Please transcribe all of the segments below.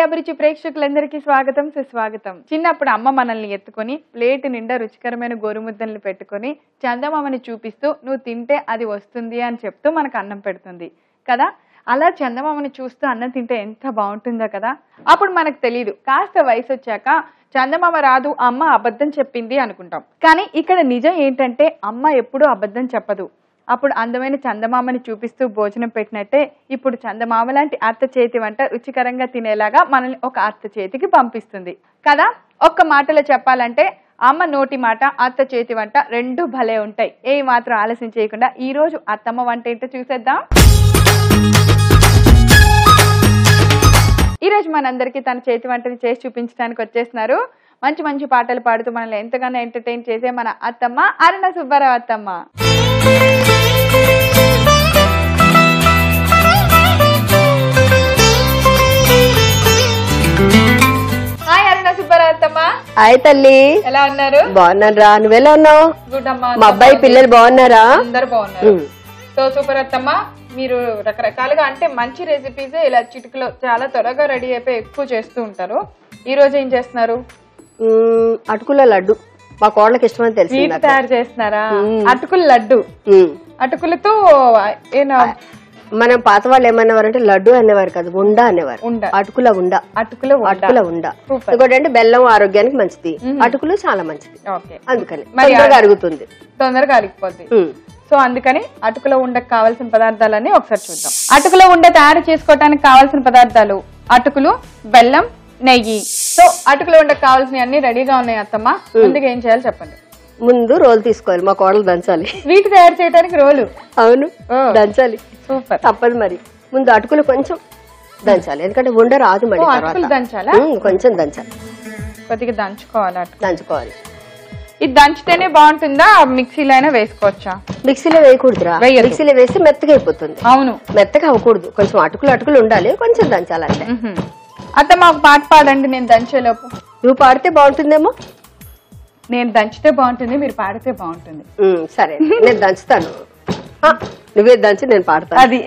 అభిరుచి ప్రేక్షకులందరికీ స్వాగతం సుస్వాగతం. చిన్నప్పుడు అమ్మ మనల్ని ఎత్తుకొని ప్లేట్ నిండా రుచికరమైన గోరుముద్దల్ని పెట్టుకొని చందమామని చూపిస్తూ నువ్వు తింటే అది వస్తుంది అని చెప్తూ మనకు అన్నం పెడుతుంది కదా. అలా చందమామని చూస్తూ అన్నం తింటే ఎంత బాగుంటుందో కదా. అప్పుడు మనకు తెలియదు, కాస్త వయసు వచ్చాక చందమామ రాదు, అమ్మ అబద్ధం చెప్పింది అనుకుంటాం. కానీ ఇక్కడ నిజం ఏంటంటే అమ్మ ఎప్పుడూ అబద్ధం చెప్పదు. అప్పుడు అందమైన చందమామని చూపిస్తూ భోజనం పెట్టినట్టే ఇప్పుడు చందమామ లాంటి అత్త చేతి వంట రుచికరంగా తినేలాగా మనల్ని ఒక అత్త చేతికి పంపిస్తుంది కదా. ఒక్క మాటలో చెప్పాలంటే అమ్మ నోటి మాట, అత్త చేతి వంట రెండు భలే ఉంటాయి. ఏ మాత్రం ఆలస్యం చేయకుండా ఈ రోజు అత్తమ్మ వంట ఏంటో చూసేద్దాం. ఈ రోజు మనందరికీ తన చేతి వంటని చేసి చూపించడానికి వచ్చేస్తున్నారు. మంచి మంచి పాటలు పాడుతూ మనల్ని ఎంతగానో ఎంటర్టైన్ చేసే మన అత్తమ్మ అరుణ సుబ్బారావు అత్తమ్మ. హాయ్ అరుణ సుబ్బారావు అత్తమ్మ. హాయ్ తల్లి, ఎలా ఉన్నారు? బాగున్నాను రా, నువ్వెలా ఉన్నావు? గుడ్ అమ్మా. మా అబ్బాయి పిల్లలు బాగున్నారా? అందరు బాగున్నారు. సో సూపర్ అత్తమ్మ, మీరు రకరకాలుగా అంటే మంచి రెసిపీస్ ఇలా చిటికలో చాలా త్వరగా రెడీ అయిపోయి ఎక్కువ చేస్తూ ఉంటారు. ఈ రోజు ఏం చేస్తున్నారు? అటుకుల లడ్డు మా కోళ్ళకి ఇష్టమని తెలిసి తయారు చేస్తున్నారా? అటుకుల లడ్డు. అటుకులతో మనం పాత వాళ్ళు ఏమనేవారంటే లడ్డు అనేవారు కాదు, ఉండ అనేవారు. అటుకుల ఉండ. అటుకుల ఉండ. ఇంకోటి అంటే బెల్లం ఆరోగ్యానికి మంచిది, అటుకులు చాలా మంచిది, అందుకని తొందరగా అరుగుతుంది, తొందరగా అరిగిపోద్ది. సో అందుకని అటుకుల ఉండకు కావాల్సిన పదార్థాలన్నీ ఒకసారి చూద్దాం. అటుకుల ఉండ తయారు చేసుకోవడానికి కావాల్సిన పదార్థాలు అటుకులు, బెల్లం, నెయ్యి. సో అటుకుల ఉండకు కావాల్సినవి అన్ని రెడీగా ఉన్నాయి అత్తమ్మ. ముందుగా ఏం చేయాలి చెప్పండి. ముందు రోలు తీసుకోవాలి, మా కోడలు దంచాలి. స్వీట్ తయారు చేయడానికి రోలు? అవును, దంచాలి. సూపర్, తప్పదు మరి. ముందు అటుకులు కొంచెం దంచాలి, ఎందుకంటే ఉండ రాదు మరి. దంచాలా? కొంచెం దంచాలి, కొద్దిగా దంచుకోవాలి. దంచుకోవాలి. ఇది దంచితేనే బాగుంటుందా, మిక్సీలో అయినా వేసుకోవచ్చా? మిక్సీలో వేయకూడదురా, మిక్సీలో వేస్తే మెత్తగా అయిపోతుంది. అవును, మెత్తగా అవ్వకూడదు, కొంచెం అటుకులు ఉండాలి, కొంచెం దంచాలంటే. అత్త మాకు పాట పాడండి, నేను దంచేలోపు. నువ్వు పాడితే బాగుంటుందేమో. నేను దంచితే బాగుంటుంది, మీరు పాడితే బాగుంటుంది. సరే, నేను దంచుతాను, నువ్వే దంచి నేను పాడతాను. అది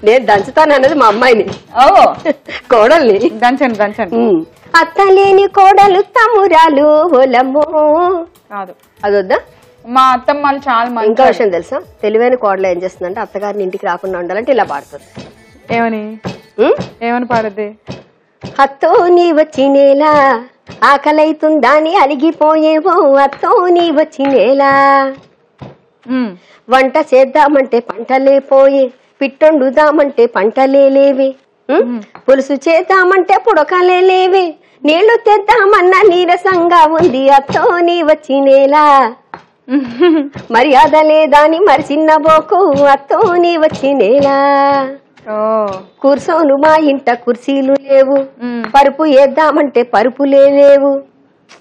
నేను దంచుతాను అన్నది మా అమ్మాయిని, కోడల్ని. దంచండి. అత్తలేని కోడలు తమ్మురాలు ఓలమ్మో కాదు, అదొద్దా? మా అత్తమ్మ చాలా మంది. ఇంకా విషయం తెలుసా, తెలివైన కోడలు ఏం చేస్తుందంటే అత్తగారిని ఇంటికి రాకుండా ఉండాలంటే ఇలా పాడుతుంది. ఏమని పాడద్ది? అత్తో నీ వచ్చినేలా ఆకలైతుందాని అలిగిపోయేవో, అత్తో నీ వచ్చినేలా వంట చేద్దామంటే పంటలే పోయే, పిట్టొండుదామంటే పంటలే లేవే, పులుసు చేద్దామంటే పుడకలే లేవే, నీళ్లు తెద్దామన్నా నీరసంగా ఉంది, అత్తో నీ వచ్చినేలా మర్యాద లేదాని మరి చిన్న బోకు, అత్తో నీ వచ్చినేలా కూర్చోను మా ఇంట కుర్చీలు లేవు, పరుపు వేద్దామంటే పరుపులే లేవు.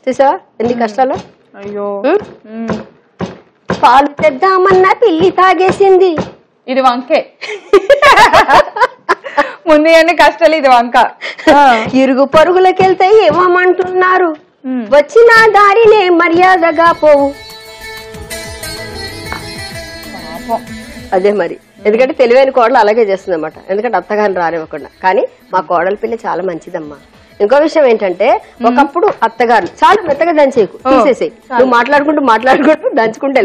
చూసా ఎన్ని కష్టాలు. అయ్యో, పాలు తెద్దామన్నా పిల్లి తాగేసింది. ఇది వంకే. ముందు అన్ని కష్టాలు, ఇది వంక. ఇరుగు పరుగులకెళ్తే ఏమంటున్నారు, వచ్చిన దారినే మర్యాదగా పోవు. అదే మరి, ఎందుకంటే తెలివైన కోడలు అలాగే చేస్తుంది అన్నమాట, ఎందుకంటే అత్తగారిని రానివ్వకుండా. కానీ మా కోడల పిల్ల చాలా మంచిదమ్మా. ఇంకో విషయం ఏంటంటే, ఒకప్పుడు అత్తగారు చాలా మెత్తగా దంచేకు తీసేసి, నువ్వు మాట్లాడుకుంటూ దంచుకుంటే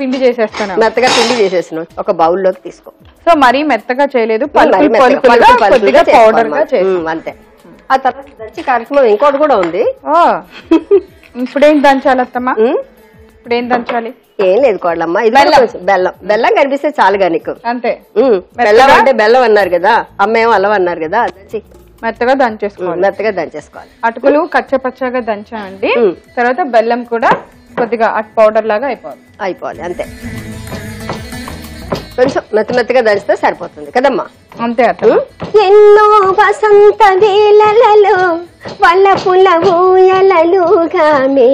పిండి చేసేస్తాను. మెత్తగా పిండి చేసేసినావు, ఒక బౌల్లోకి తీసుకో. సో మరీ మెత్తగా చేయలేదు, అంతే. ఆ తర్వాత దంచి కార్యక్రమం ఇంకోటి కూడా ఉంది. ఇప్పుడేం దంచాలత్తమ్మా? ఇప్పుడేం దంచాలి? ఏం లేదు కోడలమ్మ, ఇది బెల్లం కనిపిస్తే చాలుగా నీకు. అంతే. బెల్లం అంటే బెల్లం అన్నారు కదా, అమ్మేమో అల్లం అన్నారు కదా, మెత్తగా దంచేసుకోవాలి. అటుకులు కచ్చపచ్చగా దంచామండి, తర్వాత బెల్లం కూడా కొద్దిగా పౌడర్ లాగా అయిపోవాలి అంతే. కొంచెం మెత్తగా దంచితే సరిపోతుంది కదమ్మా. అంతే. ఎన్నో వసంత వేళలలో వల్ల పుల్ల ఊయలలుగామే.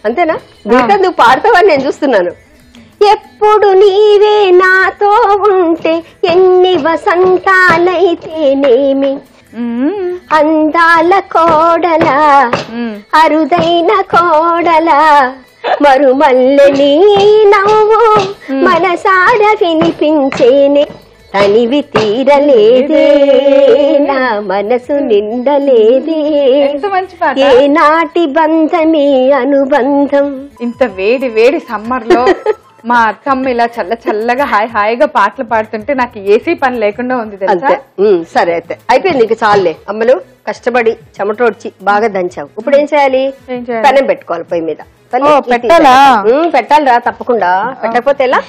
అంతేనా? ఇంకా నువ్వు పాడతావని నేను చూస్తున్నాను. ఎప్పుడు నీవే నాతో ఉంటే ఎన్ని వసంతాలైతేనేమి, అందాల కోడలా అరుదైన కోడలా మరుమల్లె నీ నవ్వు మనసార వినిపించేనే, తనివి తీరలేదే నా మనసు నిండలేదే ఎంత మంచి పాట. ఏ నాటి బంధమే అనుబంధం. ఇంత వేడి వేడి సమ్మర్ లో మా అత్తమ్మ ఇలా చల్లగా హాయిగా పాటలు పాడుతుంటే నాకు ఏసీ పని లేకుండా ఉంది తెలుసా. అంతే. సరే అయితే అయిపోయింది, నీకు చాలులే. అమ్మలు కష్టపడి చెమటోడ్చి బాగా దంచావు. ఇప్పుడు ఏం చేయాలి? పెనం పెట్టుకోవాలి పొయ్యి మీద. పెట్టాలా? పెట్టాలిరా, తప్పకుండా. పెట్టకపోతే ఎలా?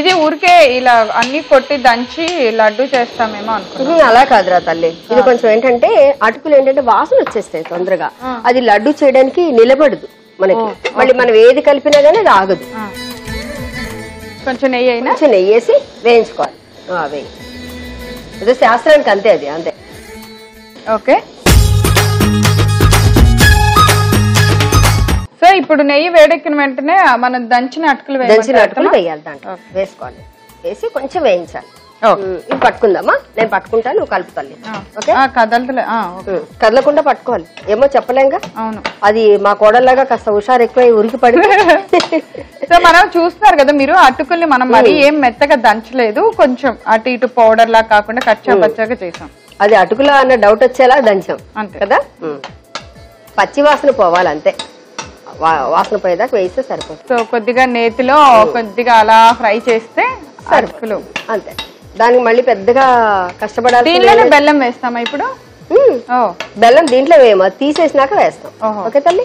ఇది ఊరికే ఇలా అన్ని కొట్టి దంచి లడ్డు చేస్తామేమో అనుకో. అలా కాదురా తల్లి, ఇది కొంచెం ఏంటంటే అటుకులు ఏంటంటే వాసన వచ్చేస్తాయి తొందరగా. అది లడ్డు చేయడానికి నిలబడదు మనకి. మళ్ళీ మనం ఏది కలిపినా గానీ అది ఆగదు. కొంచెం నెయ్యి అయినా కొంచెం నెయ్యి వేసి వేయించుకోవాలి. వేయి, ఏదో శాస్త్రానికి అంతే, అది అంతే. ఓకే. సో ఇప్పుడు నెయ్యి వేడెక్కిన వెంటనే మనం దంచిన అటుకులు వేయాలి, దాంట్లో వేసుకోవాలి. వేసి కొంచెం వేయించాలి. ఇది పట్టుకుందామా? నేను పట్టుకుంటాను, నువ్వు కలుపుతాను. కదలకుండా పట్టుకోవాలి. ఏమో చెప్పలేంగా. అవును, అది మా కోడల్లాగా కాస్త హుషారు ఎక్కువ ఉరికి పడి. సో మనం చూస్తున్నారు కదా మీరు, అటుకుల్ని మనం మరీ ఏం మెత్తగా దంచలేదు, కొంచెం అటు ఇటు పౌడర్ లా కాకుండా కచ్చా పచ్చాగా చేసాం. అది అటుకులా అన్న డౌట్ వచ్చేలా దంచాం అంతే కదా. పచ్చి వాసన పోవాలి అంతే, వాసన పోయేదాకా వేస్తే సరిపోతుంది. సో కొద్దిగా నేతిలో కొద్దిగా అలా ఫ్రై చేస్తే అటుకులు అంతే. దానికి మళ్ళీ పెద్దగా కష్టపడాలి. దీనిలోనే బెల్లం వేస్తామా ఇప్పుడు? బెల్లం దీంట్లో వేయమా, తీసేసినాక వేస్తాం. ఓకే తల్లి.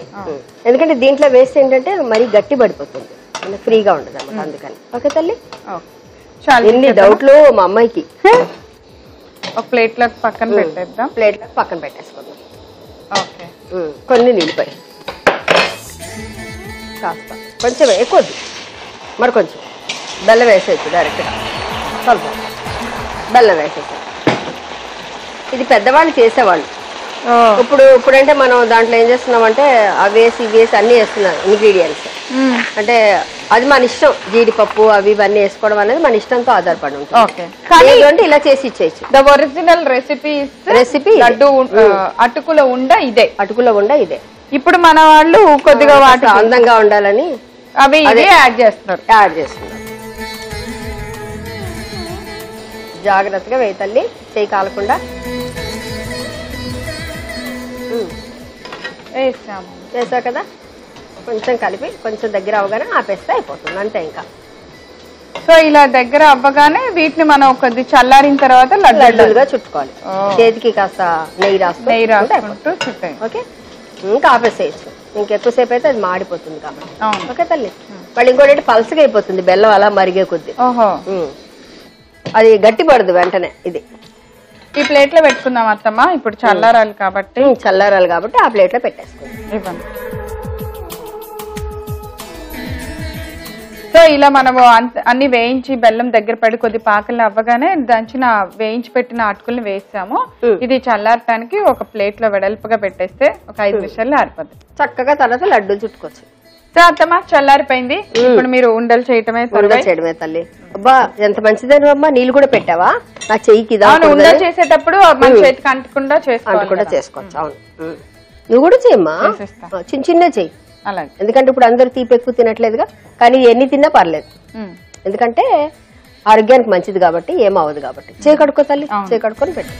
ఎందుకంటే దీంట్లో వేస్తే ఏంటంటే మరీ గట్టి పడిపోతుంది, ఫ్రీగా ఉండదు అన్నమాట, అందుకని. ఓకే తల్లి. ఎన్ని డౌట్లు మా అమ్మాయికి. ఒక ప్లేట్ లో పక్కన పెట్టేద్దాం. ప్లేట్ లో పక్కన పెట్టేసుకుందాం. ఓకే. కొన్ని నిలిపాయి కాస్త, కొంచెం ఎక్కువద్దు, మరి కొంచెం బెల్లం వేసేయచ్చు డైరెక్ట్గా. ಸ್ವಲ್ಪ బెల్లం వేసేసాం. ఇది పెద్దవాళ్ళు చేసేవాళ్ళు. ఇప్పుడంటే మనం దాంట్లో ఏం చేస్తున్నామంటే అవి వేసి ఇవి వేసి అన్ని వేస్తున్నారు ఇంగ్రీడియంట్స్. అంటే అది మన ఇష్టం, జీడిపప్పు అవి ఇవన్నీ వేసుకోవడం అనేది మన ఇష్టంతో ఆధారపడి ఉంటుంది. ఇలా చేసి ఇచ్చేయచ్చు. ద ఒరిజినల్ రెసిపీ లడ్డు అటుకులో ఉండ ఇదే. అటుకులో ఉండ ఇదే. ఇప్పుడు మన వాళ్ళు కొద్దిగా వాటి అందంగా ఉండాలని అవి యాడ్ చేస్తున్నారు. జాగ్రత్తగా వేయి తల్లి, చేయి కాలకుండా వేసావు కదా. కొంచెం కలిపి కొంచెం దగ్గర అవగానే ఆపేస్తే అయిపోతుంది, అంతే ఇంకా. సో ఇలా దగ్గర అవ్వగానే వీటిని మనం కొద్ది చల్లారిన తర్వాత లడ్డూలుగా చుట్టుకోవాలి. చేతికి కాస్త నెయ్యి రాసుకుంటూ చుట్టాయి. ఓకే, ఇంకా ఆపేసేయచ్చు. ఇంకెక్కువసేపు అయితే అది మాడిపోతుంది కాబట్టి. ఓకే తల్లి. మళ్ళీ ఇంకోటి పల్సగా అయిపోతుంది బెల్లం అలా మరిగే కొద్ది. అది గట్టి పడదు వెంటనే. ఇది ఈ ప్లేట్ లో పెట్టుకుందాం అత్తమ్మ. ఇప్పుడు చల్లారాలి కాబట్టి ఆ ప్లేట్ లో పెట్టేసుకుందాం. సో ఇలా మనము అన్ని వేయించి బెల్లం దగ్గర పడి కొద్ది పాకలు అవ్వగానే దంచిన వేయించి పెట్టిన అటుకుల్ని వేసాము. ఇది చల్లారటానికి ఒక ప్లేట్ లో వెడల్పుగా పెట్టేస్తే ఒక 5 నిమిషాల్లో ఆరిపోద్ది. చక్కగా తర్వాత లడ్డూలు చుట్టుకోవచ్చు. సో అత్తమ్మ చల్లారిపోయింది. ఇప్పుడు మీరు ఉండలు చేయటమే తల్లి. అబ్బా ఎంత మంచిదని అమ్మా, నీళ్ళు కూడా పెట్టావా నా చెయ్యికి? ఉండలు చేసేటప్పుడు మన చేతికి అంటకుండా చేసుకోవచ్చు. అవును, నువ్వు కూడా చెయ్యమ్మా, చిన్న చిన్న చెయ్యి. అలాగే, ఎందుకంటే ఇప్పుడు అందరూ తీపి ఎక్కువ తినట్లేదుగా, కానీ ఎన్ని తిన్నా పర్లేదు. ఎందుకంటే ఆరోగ్యానికి మంచిది కాబట్టి, ఏమవదు కాబట్టి. చేయి కడుక్కో తల్లి, చేయి కడుక్కొని పెట్టు.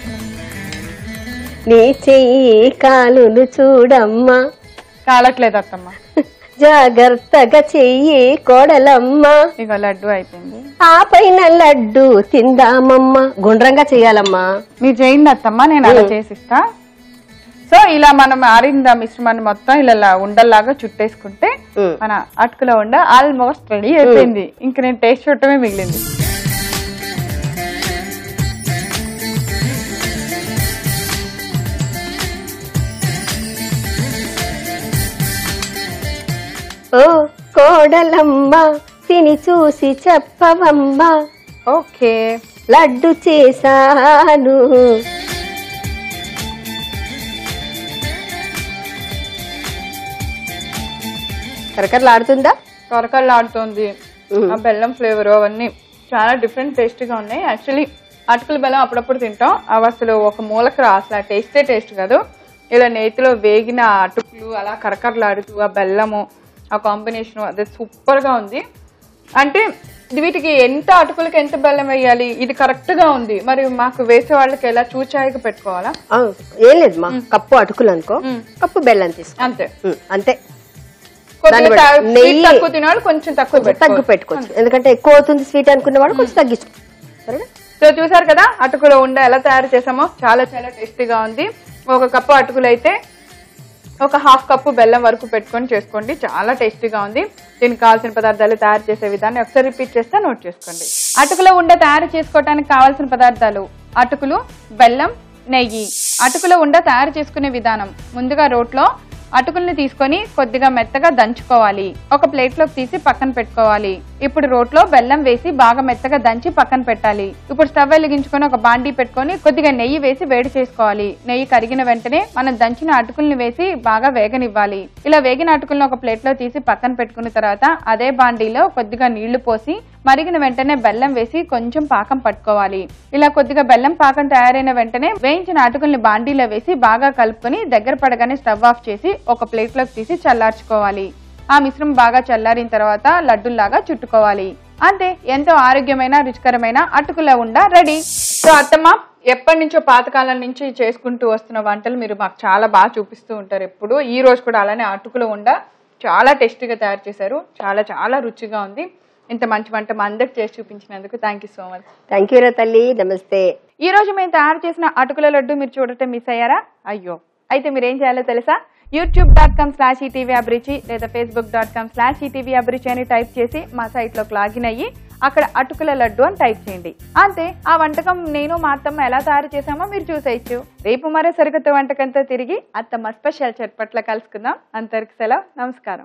నీ చెయ్యి కాలును చూడమ్మా. కాలట్లేదు అత్తమ్మ, జాగ్రత్తగా చెయ్యి కోడలమ్మా. ఇక లడ్డు అయిపోయింది. ఆ పైన లడ్డు తిందామమ్మా. గుండ్రంగా చెయ్యాలమ్మా. మీరు చేయండి అత్తమ్మ, నేను అలా చేసిస్తా. సో ఇలా మనం ఆరింద మిశ్రమాన్ని మొత్తం ఇలా ఉండల్లాగా చుట్టేసుకుంటే మన అటుకులో ఉండ ఆల్మోస్ట్ రెడీ అయిపోయింది. ఇంక నేను టేస్ట్ చూడటమే మిగిలింది. ఓ కోడలమ్మ తిని చూసి చెప్పవమ్మా. ఓకే, లడ్డు చేశాను. కరకరలాడుతుందా? కరకరలాడుతుంది. ఆ బెల్లం ఫ్లేవర్ అవన్నీ చాలా డిఫరెంట్ టేస్ట్ గా ఉన్నాయి. యాక్చువల్లీ అటుకుల బెల్లం అప్పుడప్పుడు తింటాం, అవి అసలు ఒక మూలక అసలు ఆ టేస్ట్ కాదు. ఇలా నేతిలో వేగిన అటుకులు అలా కరకరలాడుతూ ఆ బెల్లము ఆ కాంబినేషన్ అదే సూపర్ గా ఉంది. అంటే వీటికి ఎంత అటుకులకి ఎంత బెల్లం వేయాలి? ఇది కరెక్ట్ గా ఉంది, మరి మాకు వేసే వాళ్ళకి ఎలా చూచాయిగా పెట్టుకోవాలా? ఏం లేదు మా, కప్పు అటుకులు అనుకో, కప్పు బెల్లం తీసుకో, అంతే. అంతే. నెయ్యి తక్కువ తినాలి, కొంచెం తక్కువ పెట్టుకోవచ్చు, ఎందుకంటే ఎక్కువ అవుతుంది స్వీట్ అనుకున్న వాడు కొంచెం తగ్గించు. సరేనా? సో చూసారు కదా అటుకుల ఉండ ఎలా తయారు చేసామో, చాలా చాలా టేస్టీగా ఉంది. ఒక కప్పు అటుకులు అయితే ఒక హాఫ్ కప్పు బెల్లం వరకు పెట్టుకొని చేసుకోండి, చాలా టేస్టీగా ఉంది. దీనికి కావాల్సిన పదార్థాలు తయారు చేసే విధాన్ని ఒకసారి రిపీట్ చేస్తే నోట్ చేసుకోండి. అటుకుల ఉండ తయారు చేసుకోవడానికి కావాల్సిన పదార్థాలు: అటుకులు, బెల్లం, నెయ్యి. అటుకుల ఉండ తయారు చేసుకునే విధానం: ముందుగా రోట్లో అటుకుల్ని తీసుకొని కొద్దిగా మెత్తగా దంచుకోవాలి. ఒక ప్లేట్ లోకి తీసి పక్కన పెట్టుకోవాలి. ఇప్పుడు రోట్లో బెల్లం వేసి బాగా మెత్తగా దంచి పక్కన పెట్టాలి. ఇప్పుడు స్టవ్ వెలిగించుకొని ఒక బాండీ పెట్టుకొని కొద్దిగా నెయ్యి వేసి వేడి చేసుకోవాలి. నెయ్యి కరిగిన వెంటనే మనం దంచిన అటుకుల్ని వేసి బాగా వేగనివ్వాలి. ఇలా వేగిన అటుకుల్ని ఒక ప్లేట్ లో తీసి పక్కన పెట్టుకున్న తర్వాత అదే బాండీలో కొద్దిగా నీళ్లు పోసి మరిగిన వెంటనే బెల్లం వేసి కొంచెం పాకం పట్టుకోవాలి. ఇలా కొద్దిగా బెల్లం పాకం తయారైన వెంటనే వేయించిన అటుకుల్ని బాండీలో వేసి బాగా కలుపుకొని దగ్గర పడగానే స్టవ్ ఆఫ్ చేసి ఒక ప్లేట్ లోకి తీసి చల్లార్చుకోవాలి. ఆ మిశ్రమం బాగా చల్లారిన తర్వాత లడ్డూల్లాగా చుట్టుకోవాలి. అంతే, ఎంతో ఆరోగ్యమైన రుచికరమైన అటుకుల ఉండ రెడీ. సో అత్తమ్మ, ఎప్పటి నుంచో పాతకాలం నుంచి చేసుకుంటూ వస్తున్న వంటలు మీరు మాకు చాలా బాగా చూపిస్తూ ఉంటారు ఎప్పుడు. ఈ రోజు కూడా అలానే అటుకుల ఉండ చాలా టేస్టీగా తయారు చేశారు, చాలా చాలా రుచిగా ఉంది. ఇంత మంచి వంట మా అందరికి చేసి చూపించినందుకు thank you so much. Thank you రా తల్లి, నమస్తే. ఈ రోజు మేము తయారు చేసిన అటుకుల లడ్డు మీరు చూడటం మిస్ అయ్యారా? అయ్యో, అయితే మీరేం చేయాలో తెలుసా? youtube.com/etvabruchi లేదా facebook.com/etvabruchi అని టైప్ చేసి మా సైట్ లోకి లాగిన్ అయ్యి అక్కడ అటుకుల లడ్డు అని టైప్ చేయండి. అంతే, ఆ వంటకం నేను మా అత్తమ్మ ఎలా తయారు చేసామో మీరు చూసేయచ్చు. రేపు మరో సరికొత్త వంటకంతో తిరిగి అత్తమ్మ స్పెషల్ చట్పట్ల కలుసుకుందాం. అంతవరకు సెలవు, నమస్కారం.